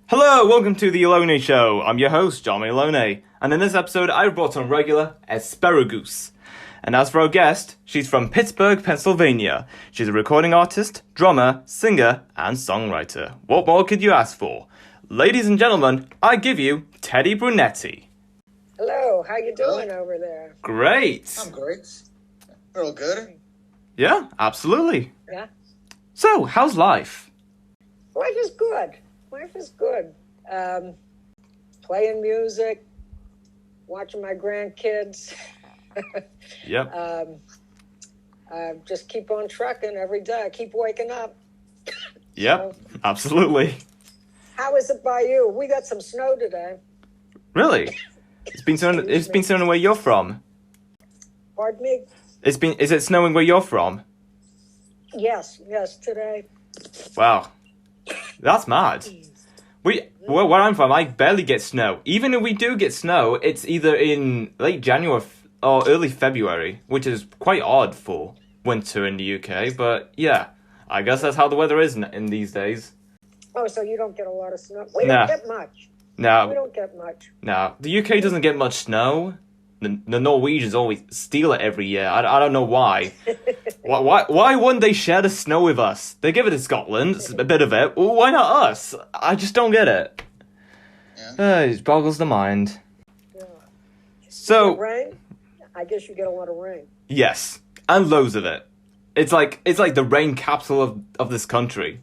Hello, welcome to the Alone Show. I'm your host, Johnny Alone, and in this episode, I brought on regular Asperegoose. And as for our guest, she's from Pittsburgh, Pennsylvania. She's a recording artist, drummer, singer, and songwriter. What more could you ask for? Ladies and gentlemen, I give you Tedi Brunetti. Hello, how you doing over there? Great. I'm great. Real good. Yeah, absolutely. Yeah? So, how's life? Life is good. Life is good. Playing music, watching my grandkids. Yep. Just keep on trucking every day. I keep waking up. Yep, absolutely. How is it by you? We got some snow today. Really? It's been snowing where you're from. Pardon me? Is it snowing where you're from? Yes, today. Wow. That's mad. Where I'm from, I barely get snow. Even if we do get snow, it's either in late January or early February, which is quite odd for winter in the UK. But yeah, I guess that's how the weather is in these days. Oh, so you don't get a lot of snow? We don't get much. No. We don't get much. No, the UK doesn't get much snow. The Norwegians always steal it every year. I don't know why. Why wouldn't they share the snow with us? They give it to Scotland, a bit of it. Well, why not us? I just don't get it. Yeah. It boggles the mind. Yeah. So, Rain? I guess you get a lot of rain. yes, and loads of it. It's like the rain capital of this country.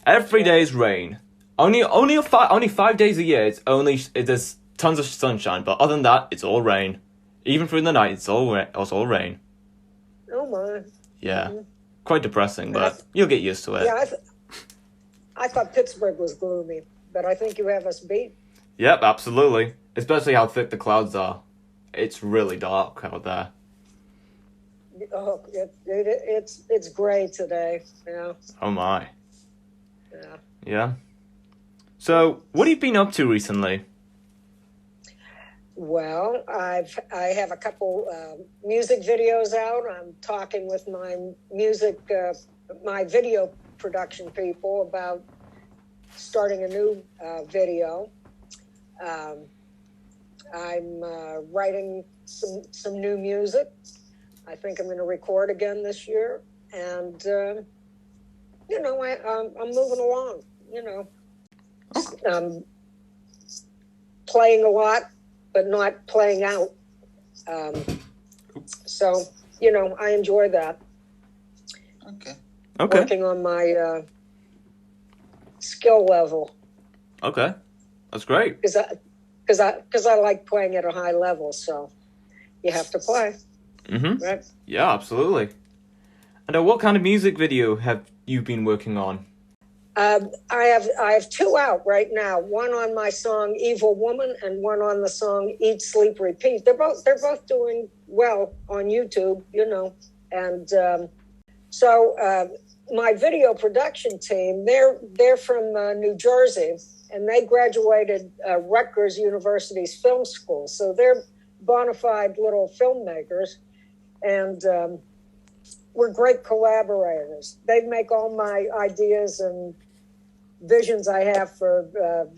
Every day is rain. Only 5 days a year. There's tons of sunshine, but other than that, it's all rain. Even through the night, it's all rain. Oh my. Yeah, quite depressing, but you'll get used to it. Yeah, I thought Pittsburgh was gloomy, but I think you have us beat. Yep, absolutely. Especially how thick the clouds are. It's really dark out there. Oh, it's gray today. Yeah. Oh my. Yeah. Yeah. So, what have you been up to recently? Well, I have a couple music videos out. I'm talking with my video production people about starting a new video. I'm writing some new music. I think I'm going to record again this year, and I'm moving along. Playing a lot, but not playing out. So, I enjoy that. Okay. Working on my skill level. Okay, that's great. Because I like playing at a high level, so you have to play. Mm-hmm. Right? Yeah, absolutely. And what kind of music video have you been working on? I have two out right now. One on my song "Evil Woman" and one on the song "Eat, Sleep, Repeat." They're both doing well on YouTube, And so my video production team, they're from New Jersey, and they graduated Rutgers University's film school. So they're bona fide little filmmakers, and we're great collaborators. They make all my ideas and visions I have for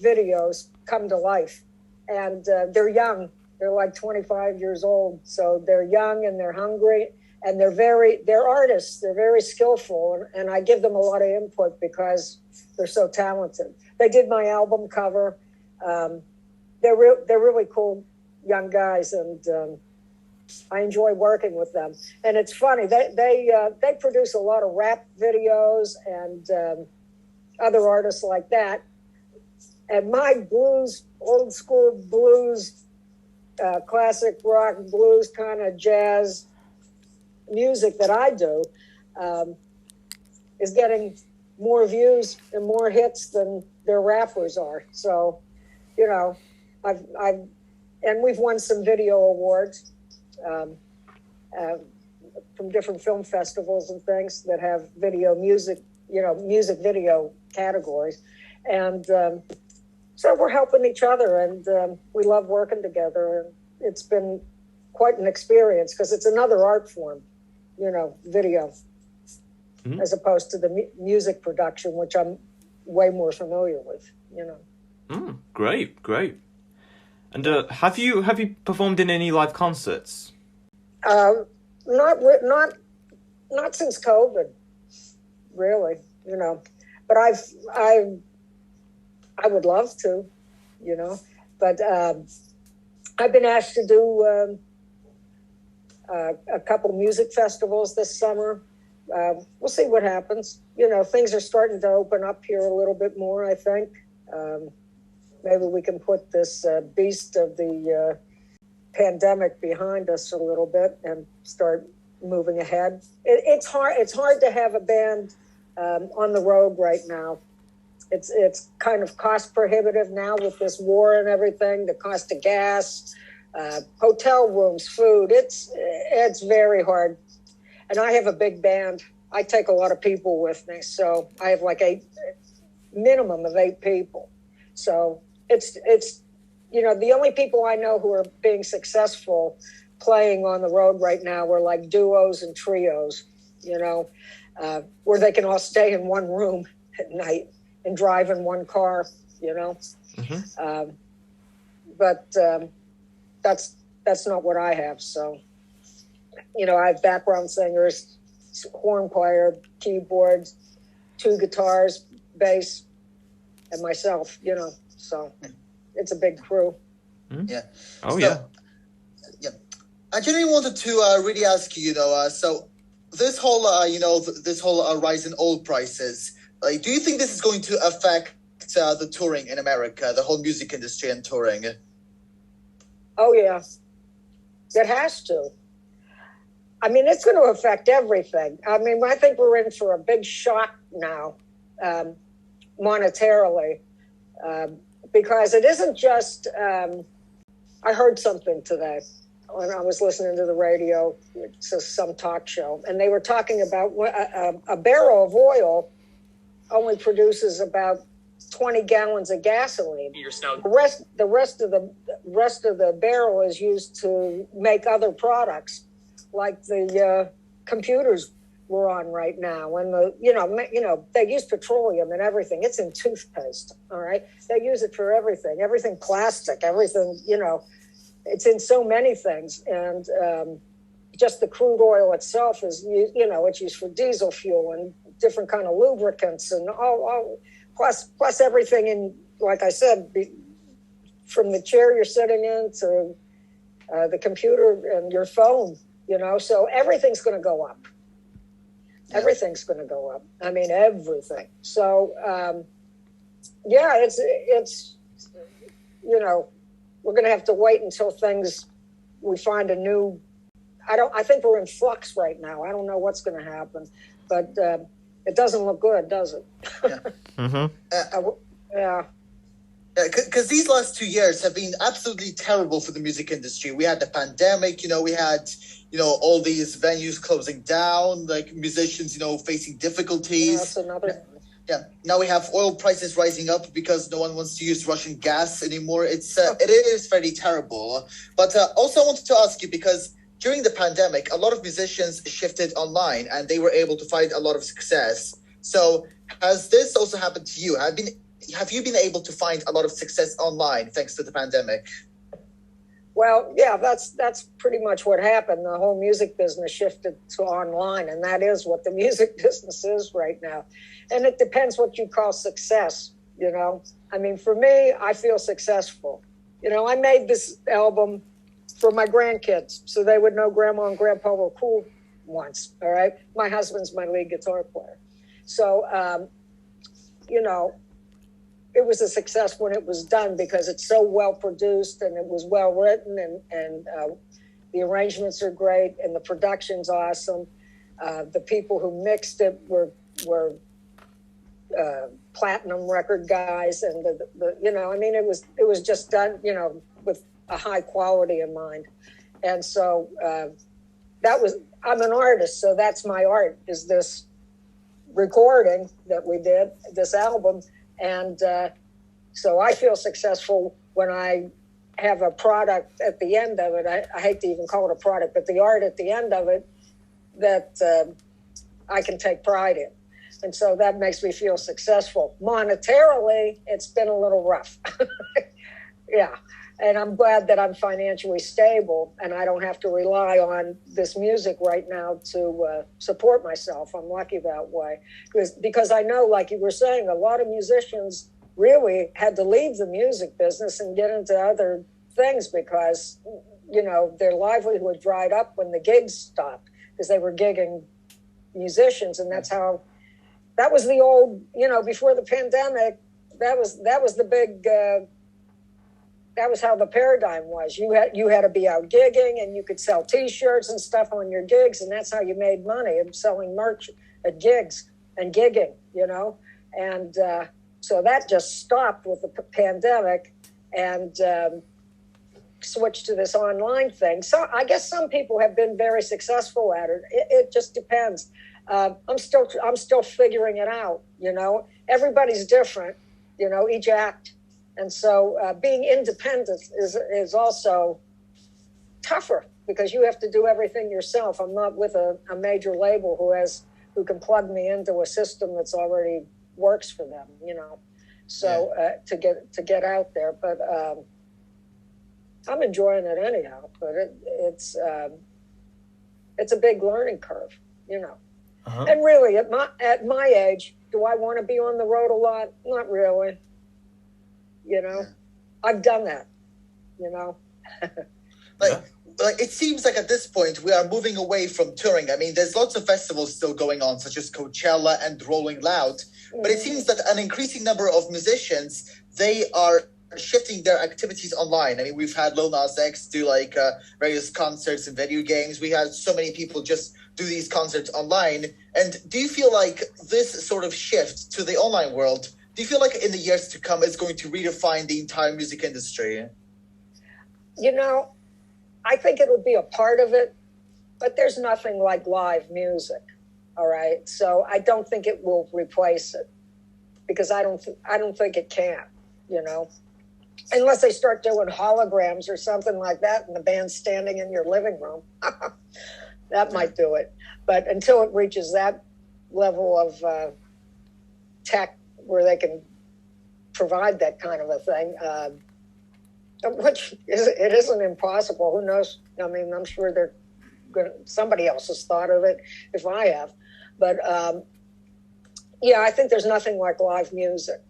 videos come to life. And they're young. They're like 25 years old. So they're young and they're hungry, and they're artists. They're very skillful, and I give them a lot of input because they're so talented. They did my album cover. They're really cool young guys, and I enjoy working with them. And it's funny, they produce a lot of rap videos and other artists like that. And my blues, old school blues, classic rock, blues, kind of jazz music that I do is getting more views and more hits than their rappers are. So, and we've won some video awards from different film festivals and things that have music video categories. And so we're helping each other, and we love working together. And it's been quite an experience because it's another art form, video, as opposed to the music production, which I'm way more familiar with, Great, great. And have you performed in any live concerts? Not since COVID, really. But I would love to, But I've been asked to do a couple music festivals this summer. We'll see what happens. Things are starting to open up here a little bit more, I think. Maybe we can put this beast of the pandemic behind us a little bit and start moving ahead. It's hard to have a band on the road right now. It's kind of cost prohibitive now with this war and everything, the cost of gas, hotel rooms, food. It's very hard. And I have a big band. I take a lot of people with me. So I have like minimum of 8 people. So it's the only people I know who are being successful playing on the road right now are like duos and trios, where they can all stay in one room at night and drive in one car, Mm-hmm. But that's not what I have. So, I have background singers, horn player, keyboards, 2 guitars, bass, and myself, So it's a big crew. Mm-hmm. Yeah. Oh, yeah. I generally wanted to really ask you, so this whole, this whole rise in oil prices, do you think this is going to affect the touring in America, the whole music industry and touring? Oh, yeah. It has to. I mean, it's going to affect everything. I mean, I think we're in for a big shock now, monetarily, because it isn't just, I heard something today when I was listening to the radio, it's some talk show, and they were talking about a barrel of oil only produces about 20 gallons of gasoline. The rest of the barrel is used to make other products, like the computers we're on right now, and they use petroleum and everything. It's in toothpaste. All right, they use it for everything plastic, everything. It's in so many things, and just the crude oil itself is, it's used for diesel fuel and different kind of lubricants and all plus everything in, like I said, from the chair you're sitting in to the computer and your phone, so everything's going to go up. Everything's going to go up. I mean, everything. So, it's we're going to have to wait until we find a new, I think we're in flux right now. I don't know what's going to happen, but it doesn't look good, does it? Yeah. Mm-hmm. Yeah. Because these last 2 years have been absolutely terrible for the music industry. We had the pandemic, we had, all these venues closing down, like musicians, facing difficulties. Yeah, that's another. Yeah. Now we have oil prices rising up because no one wants to use Russian gas anymore. It is fairly terrible. But also I wanted to ask you, because during the pandemic, a lot of musicians shifted online and they were able to find a lot of success. So has this also happened to you? Have you been able to find a lot of success online thanks to the pandemic? Well, yeah, that's pretty much what happened. The whole music business shifted to online, and that is what the music business is right now. And it depends what you call success, I mean, for me, I feel successful. I made this album for my grandkids so they would know Grandma and Grandpa were cool once, all right? My husband's my lead guitar player. So, it was a success when it was done because it's so well produced and it was well written and the arrangements are great and the production's awesome. The people who mixed it were platinum record guys, and it was just done, with a high quality in mind. And so I'm an artist, so that's my art, is this recording that we did, this album. And so I feel successful when I have a product at the end of it. I hate to even call it a product, but the art at the end of it that I can take pride in. And so that makes me feel successful. Monetarily, it's been a little rough. Yeah. And I'm glad that I'm financially stable and I don't have to rely on this music right now to support myself. I'm lucky that way. Because I know, like you were saying, a lot of musicians really had to leave the music business and get into other things because, you know, their livelihood dried up when the gigs stopped because they were gigging musicians. And that's how, that was the old, you know, before the pandemic, that was the big, that was how the paradigm was. You had to be out gigging and you could sell T-shirts and stuff on your gigs. And that's how you made money, of selling merch at gigs and gigging, you know. And so that just stopped with the pandemic and switched to this online thing. So I guess some people have been very successful at it. It just depends. I'm still figuring it out, you know. Everybody's different, you know, each act. And so being independent is also tougher because you have to do everything yourself. I'm not with a major label who can plug me into a system that's already works for them, you know. So to get out there, but I'm enjoying it anyhow. But it's a big learning curve, you know. Uh-huh. And really, at my age, do I want to be on the road a lot? Not really. You know, I've done that, you know. like it seems like at this point we are moving away from touring. I mean, there's lots of festivals still going on, such as Coachella and Rolling Loud. But it seems that an increasing number of musicians, they are shifting their activities online. I mean, we've had Lil Nas X do like various concerts and video games. We had so many people just do these concerts online. And do you feel like this sort of shift to the online world, do you feel like in the years to come, it's going to redefine the entire music industry? You know, I think it'll be a part of it, but there's nothing like live music. All right. So I don't think it will replace it because I don't think it can, you know, unless they start doing holograms or something like that and the band's standing in your living room. That might do it. But until it reaches that level of tech where they can provide that kind of a thing, which it isn't impossible. Who knows? I mean, I'm sure somebody else has thought of it if I have. But yeah, I think there's nothing like live music.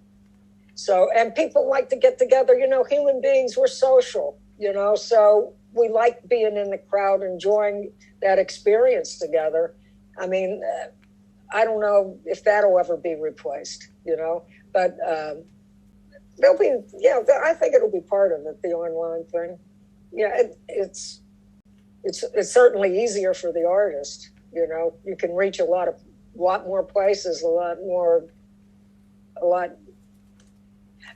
So, and people like to get together, you know, human beings, we're social, you know, so we like being in the crowd, enjoying that experience together. I mean, I don't know if that'll ever be replaced, you know, but there'll be, yeah, I think it'll be part of it, the online thing. Yeah, it's certainly easier for the artist, you know, you can reach a lot more places, a lot.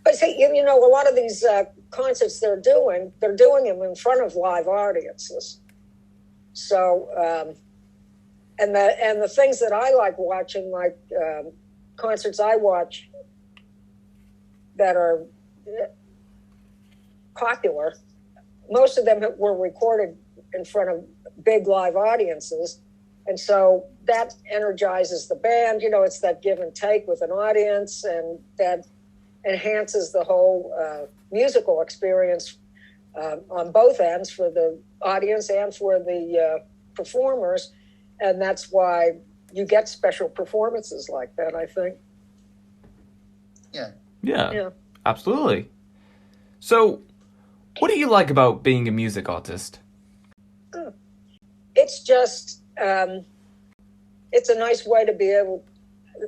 But see, you know, a lot of these concerts they're doing them in front of live audiences. So, and the things that I like watching, like concerts I watch that are popular, most of them were recorded in front of big live audiences. And so that energizes the band. You know, it's that give and take with an audience, and that enhances the whole musical experience on both ends for the audience and for the performers. And that's why you get special performances like that, I think. Yeah, absolutely. So what do you like about being a music artist? It's just, it's a nice way to be able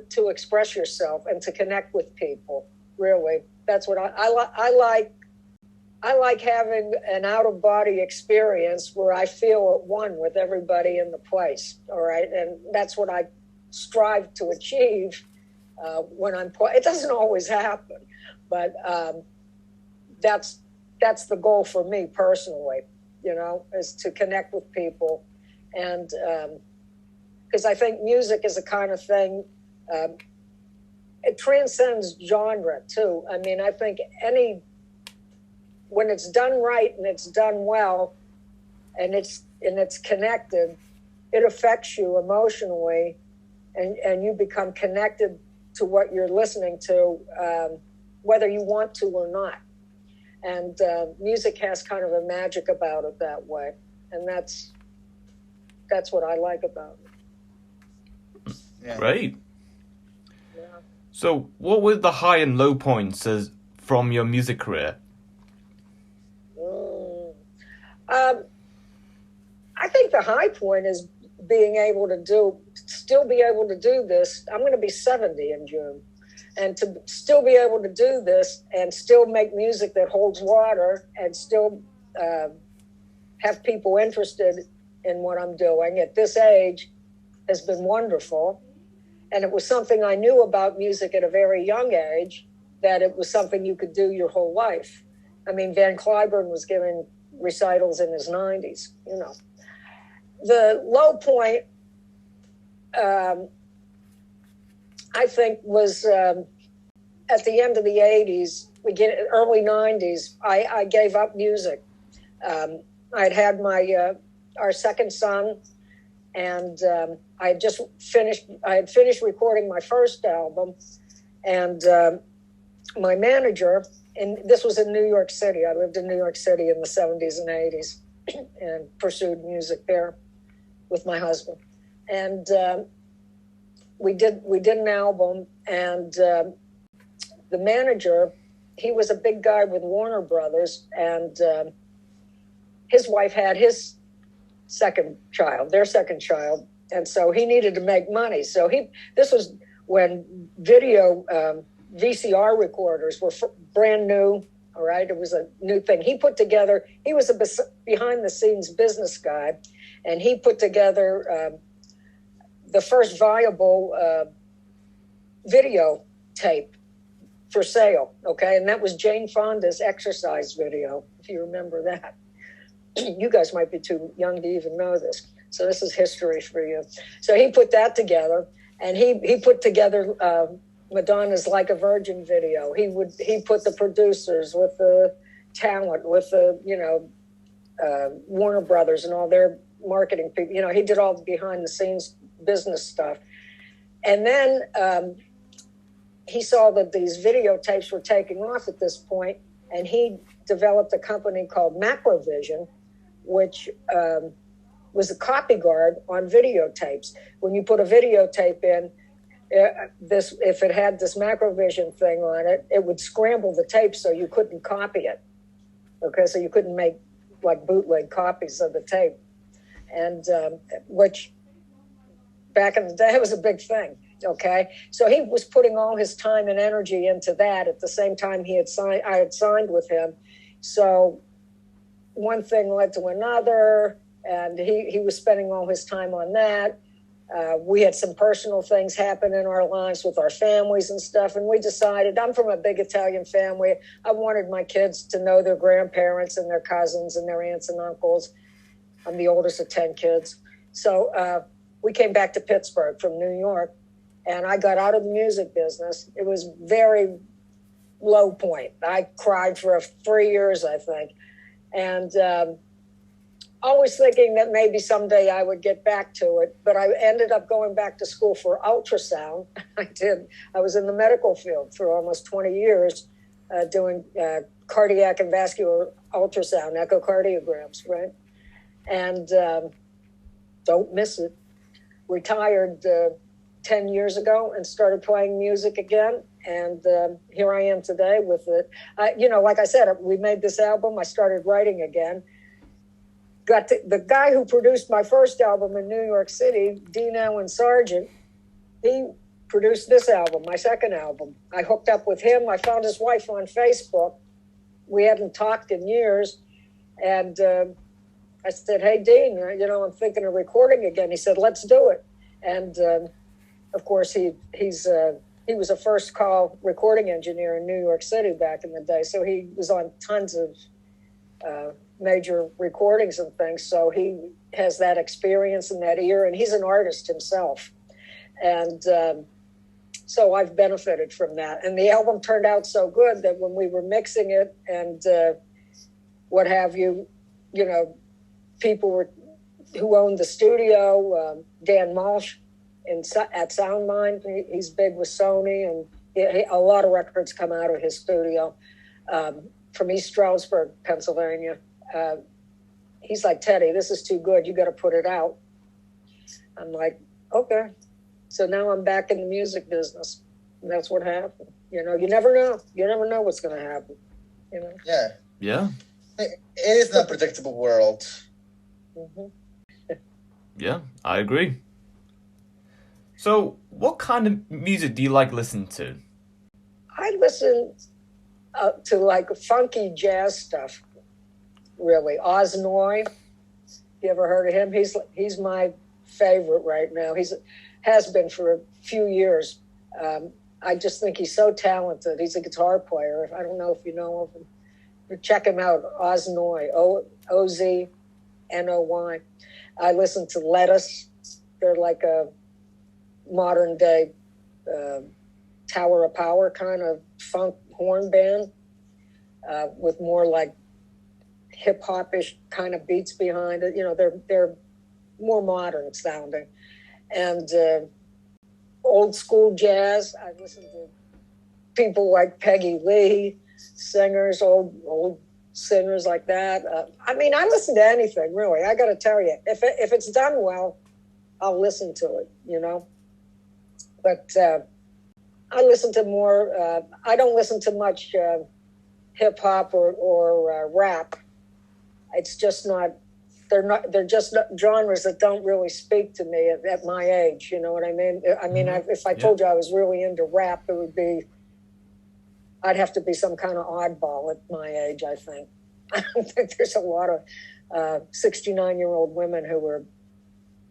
to express yourself and to connect with people. Really, that's what I like. I like having an out-of-body experience where I feel at one with everybody in the place. All right, and that's what I strive to achieve when I'm playing. It doesn't always happen, but that's the goal for me personally. You know, is to connect with people, and because I think music is a kind of thing. It transcends genre too. I mean, I think when it's done right and it's done well, and it's connected, it affects you emotionally and you become connected to what you're listening to, whether you want to or not. And music has kind of a magic about it that way, and that's what I like about it. Yeah. Great. Yeah. So, what were the high and low points from your music career? I think the high point is being able to still be able to do this. I'm going to be 70 in June. And to still be able to do this and still make music that holds water and still have people interested in what I'm doing at this age has been wonderful. And it was something I knew about music at a very young age, that it was something you could do your whole life. I mean, Van Cliburn was giving recitals in his 90s, you know. The low point, I think, was at the end of the 80s, early 90s, I gave up music. I'd had our second son, and I had finished recording my first album, and my manager, and this was in New York City. I lived in New York City in the 70s and 80s and pursued music there with my husband. And we did an album, and the manager, he was a big guy with Warner Brothers, and his wife had their second child, and so he needed to make money. So this was when video VCR recorders were brand new. All right, it was a new thing. He was a behind-the-scenes business guy, and he put together the first viable video tape for sale, okay? And that was Jane Fonda's exercise video, if you remember that. You guys might be too young to even know this. So this is history for you. So he put that together, and he put together Madonna's Like a Virgin video. He put the producers with the talent, with the, Warner Brothers and all their marketing people. You know, he did all the behind the scenes business stuff. And then he saw that these videotapes were taking off at this point, and he developed a company called Macrovision, which was a copy guard on videotapes. When you put a videotape in, if it had this Macrovision thing on it, it would scramble the tape so you couldn't copy it. Okay, so you couldn't make like bootleg copies of the tape, and which back in the day was a big thing. Okay, so he was putting all his time and energy into that at the same time I had signed with him. So one thing led to another, and he was spending all his time on that. We had some personal things happen in our lives with our families and stuff, and we decided, I'm from a big Italian family. I wanted my kids to know their grandparents and their cousins and their aunts and uncles. I'm the oldest of 10 kids. So we came back to Pittsburgh from New York, and I got out of the music business. It was very low point. I cried for 3 years, I think. And always thinking that maybe someday I would get back to it. But I ended up going back to school for ultrasound. I was in the medical field for almost 20 years doing cardiac and vascular ultrasound, echocardiograms, right? And don't miss it. Retired 10 years ago and started playing music again. And here I am today with it. Like I said, we made this album. I started writing again. The guy who produced my first album in New York City, Dean Allen Sargent, he produced this album, my second album. I hooked up with him. I found his wife on Facebook. We hadn't talked in years. And I said, hey, Dean, I'm thinking of recording again. He said, let's do it. And of course, he was a first call recording engineer in New York City back in the day. So he was on tons of major recordings and things. So he has that experience and that ear, and he's an artist himself. And so I've benefited from that. And the album turned out so good that when we were mixing it and what have you, people who owned the studio, Dan Malsh, at Soundmind. He's big with Sony, and a lot of records come out of his studio from East Stroudsburg, Pennsylvania. He's like, Teddy, this is too good. You got to put it out. I'm like, okay. So now I'm back in the music business. And that's what happened. You never know. You never know what's going to happen. Yeah. Yeah. It is an unpredictable world. Mm-hmm. Yeah, I agree. So, what kind of music do you like listening to? I listen to like funky jazz stuff, really. Oz Noy, you ever heard of him? He's my favorite right now. Has been for a few years. I just think he's so talented. He's a guitar player. I don't know if you know of him. Check him out, Oz Noy, Oznoy. I listen to Lettuce. They're like a modern day Tower of Power kind of funk horn band with more like hip hop-ish kind of beats behind it. They're more modern sounding. And old school jazz, I listen to people like Peggy Lee, singers, old singers like that. I listen to anything, really. I got to tell you, if it's done well, I'll listen to it, But I listen to more, I don't listen to much hip hop or rap. It's just not, they're just not genres that don't really speak to me at my age. You know what I mean? If I told you I was really into rap, it would be, I'd have to be some kind of oddball at my age, I think. I don't think there's a lot of 69-year-old women who are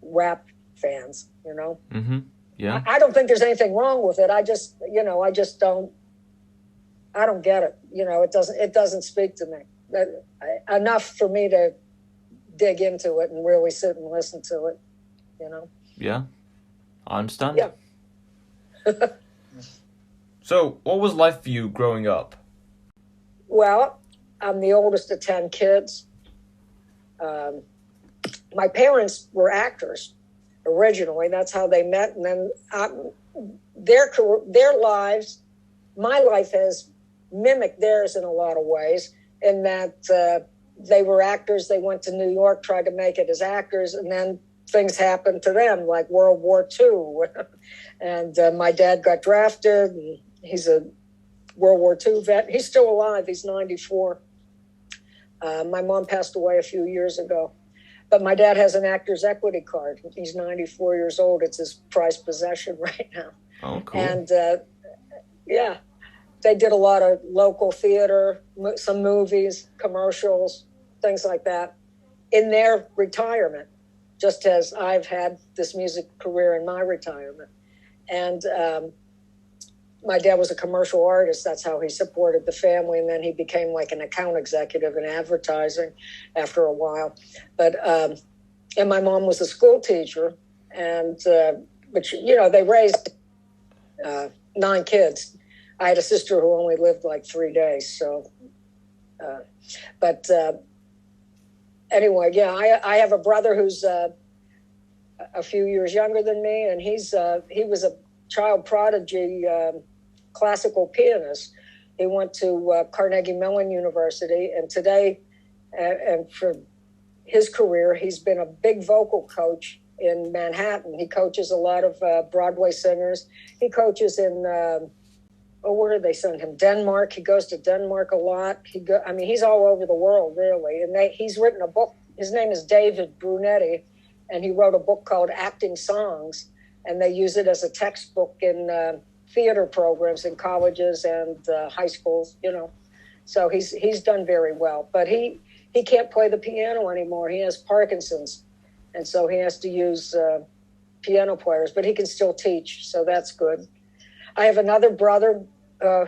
rap fans, Mm-hmm. Yeah. I don't think there's anything wrong with it. I just don't get it. It doesn't speak to me enough for me to dig into it and really sit and listen to it, Yeah, I understand. Yeah. So, what was life for you growing up? Well, I'm the oldest of 10 kids. My parents were actors originally. That's how they met. And then their lives, my life has mimicked theirs in a lot of ways, in that they were actors. They went to New York, tried to make it as actors, and then things happened to them, like World War II. And my dad got drafted, and he's a World War II vet. He's still alive. He's 94. My mom passed away a few years ago. But my dad has an actor's equity card. He's 94 years old. It's his prized possession right now. Oh, cool. And, yeah, they did a lot of local theater, some movies, commercials, things like that in their retirement, just as I've had this music career in my retirement. And my dad was a commercial artist. That's how he supported the family. And then he became like an account executive in advertising after a while. But, and my mom was a school teacher. And, but, they raised 9 kids. I had a sister who only lived like 3 days. So, anyway, yeah, I have a brother who's a few years younger than me. And he was a child prodigy, classical pianist. He went to Carnegie Mellon University, and today, and for his career, he's been a big vocal coach in Manhattan. He coaches a lot of Broadway singers. He coaches in, where do they send him? Denmark. He goes to Denmark a lot. He's all over the world, really. And he's written a book. His name is David Brunetti, and he wrote a book called Acting Songs, and they use it as a textbook in theater programs in colleges and high schools, So he's done very well. But he can't play the piano anymore. He has Parkinson's, and so he has to use piano players, but he can still teach, so that's good. I have another brother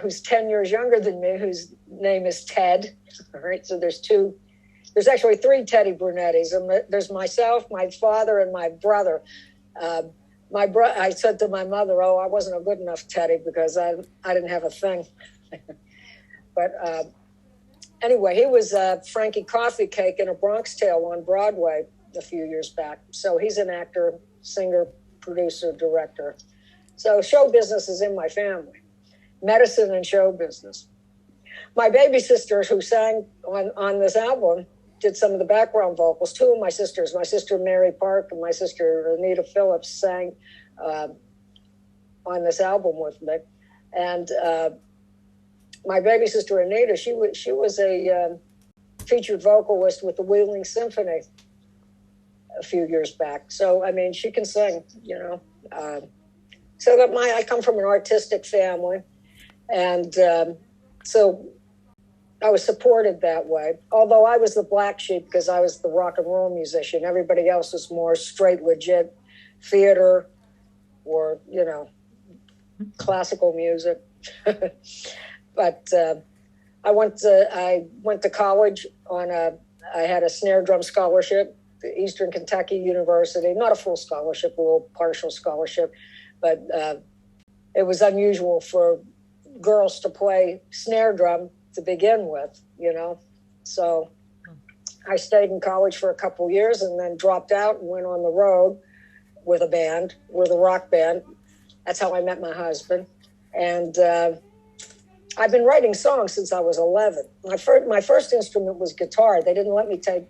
who's 10 years younger than me, whose name is Ted. All right, so there's actually 3 Teddy Brunettis. And there's myself, my father, and my brother. I said to my mother, I wasn't a good enough Teddy because I didn't have a thing. But anyway, he was Frankie Coffee Cake in A Bronx Tale on Broadway a few years back. So he's an actor, singer, producer, director. So show business is in my family, medicine and show business. My baby sister who sang on this album did some of the background vocals. Two of my sisters, my sister Mary Park and my sister Anita Phillips, sang on this album with me. And my baby sister Anita, she was a featured vocalist with the Wheeling Symphony a few years back. So, I mean, she can sing, you know. So that I come from an artistic family. And so I was supported that way. Although I was the black sheep because I was the rock and roll musician. Everybody else was more straight, legit theater or, you know, classical music. But I went to college I had a snare drum scholarship, to Eastern Kentucky University, not a full scholarship, a little partial scholarship, but it was unusual for girls to play snare drum to begin with, you know. So I stayed in college for a couple years and then dropped out and went on the road with a rock band. That's how I met my husband. And I've been writing songs since I was 11. My first instrument was guitar. They didn't let me take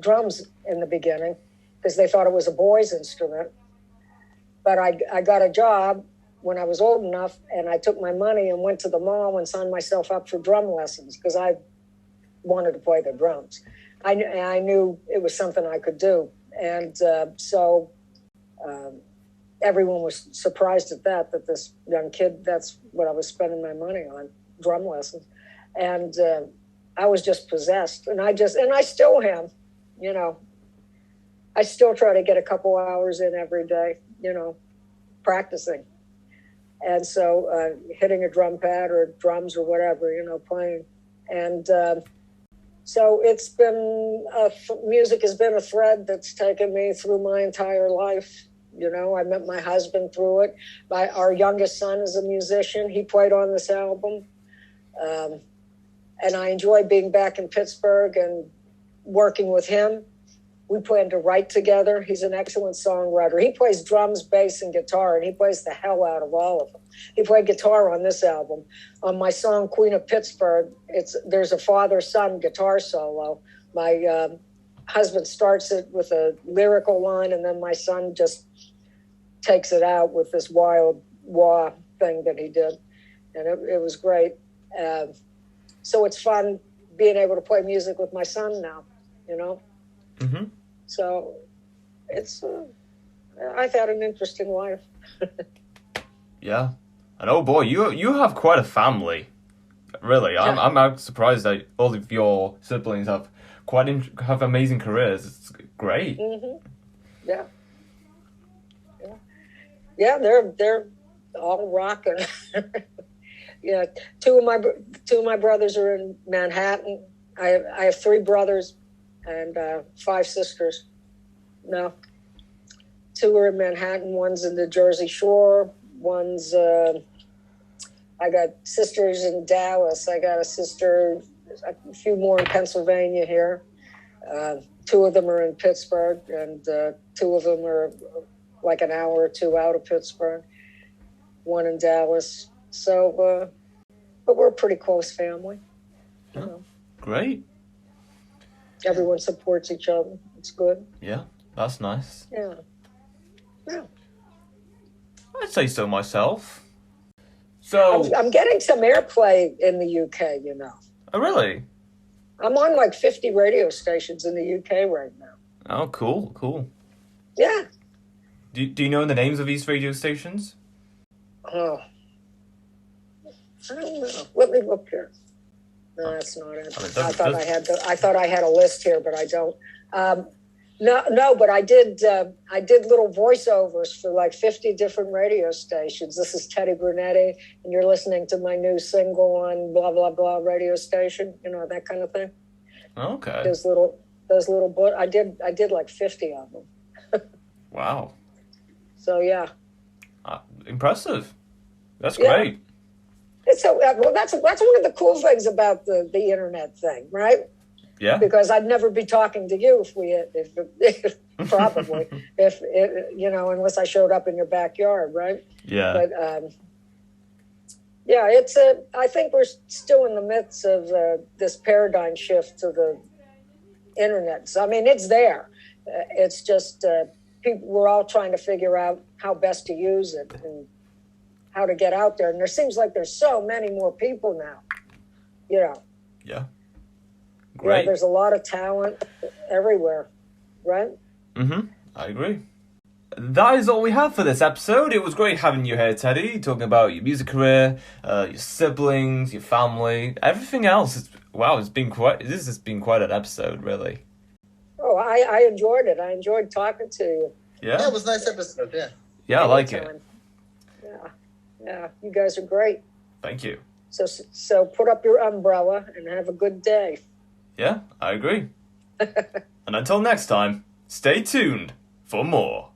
drums in the beginning because they thought it was a boy's instrument. But I got a job when I was old enough, and I took my money and went to the mall and signed myself up for drum lessons because I wanted to play the drums. I knew it was something I could do. And so everyone was surprised at that this young kid, that's what I was spending my money on, drum lessons. And I was just possessed. And I still am, you know. I still try to get a couple hours in every day, you know, practicing. And so hitting a drum pad or drums or whatever, you know, playing. And so it's been, music has been a thread that's taken me through my entire life. You know, I met my husband through it. Our youngest son is a musician. He played on this album. And I enjoy being back in Pittsburgh and working with him. We plan to write together. He's an excellent songwriter. He plays drums, bass, and guitar, and he plays the hell out of all of them. He played guitar on this album. On my song, Queen of Pittsburgh, there's a father-son guitar solo. My husband starts it with a lyrical line, and then my son just takes it out with this wild wah thing that he did. And it was great. So it's fun being able to play music with my son now, you know? Mm-hmm. So it's, I've had an interesting life. Yeah. And oh boy, you have quite a family. Really. Yeah. I'm surprised that all of your siblings have have amazing careers. It's great. Mm-hmm. Yeah. Yeah. Yeah, they're all rocking. Yeah. Two of my brothers are in Manhattan. I have 3 brothers and 5 sisters. No. 2 are in Manhattan. One's in the Jersey Shore. One's, I got sisters in Dallas. I got a few more in Pennsylvania here. 2 of them are in Pittsburgh, and 2 of them are like an hour or 2 out of Pittsburgh. 1 in Dallas. So, but we're a pretty close family. You know. Great. Everyone supports each other. It's good. Yeah, that's nice. Yeah. Yeah. I'd say so myself. So I'm getting some airplay in the UK, you know. Oh, really? I'm on like 50 radio stations in the UK right now. Oh, cool. Yeah. Do you know the names of these radio stations? Oh. I don't know. Let me look here. No, that's not it. I thought I had a list here, but I don't. No, but I did little voiceovers for like 50 different radio stations. This is Tedi Brunetti, and you're listening to my new single on blah blah blah radio station. You know, that kind of thing. Okay. Those little I did like 50 of them. Wow. So yeah. Impressive. That's great. It's that's one of the cool things about the internet thing, right? Yeah. Because I'd never be talking to you probably, unless I showed up in your backyard, right? Yeah. But, I think we're still in the midst of this paradigm shift to the internet. So, I mean, it's there. It's just we're all trying to figure out how best to use it and how to get out there. And there seems like there's so many more people now, Yeah. Great. Yeah, there's a lot of talent everywhere, right? Mm-hmm. I agree. That is all we have for this episode. It was great having you here, Teddy, talking about your music career, your siblings, your family, everything else. This has been quite an episode, really. Oh, I enjoyed it. I enjoyed talking to you. Yeah, it was a nice episode, yeah. Yeah, I like it. Yeah, you guys are great. Thank you. So put up your umbrella and have a good day. Yeah, I agree. And until next time, stay tuned for more.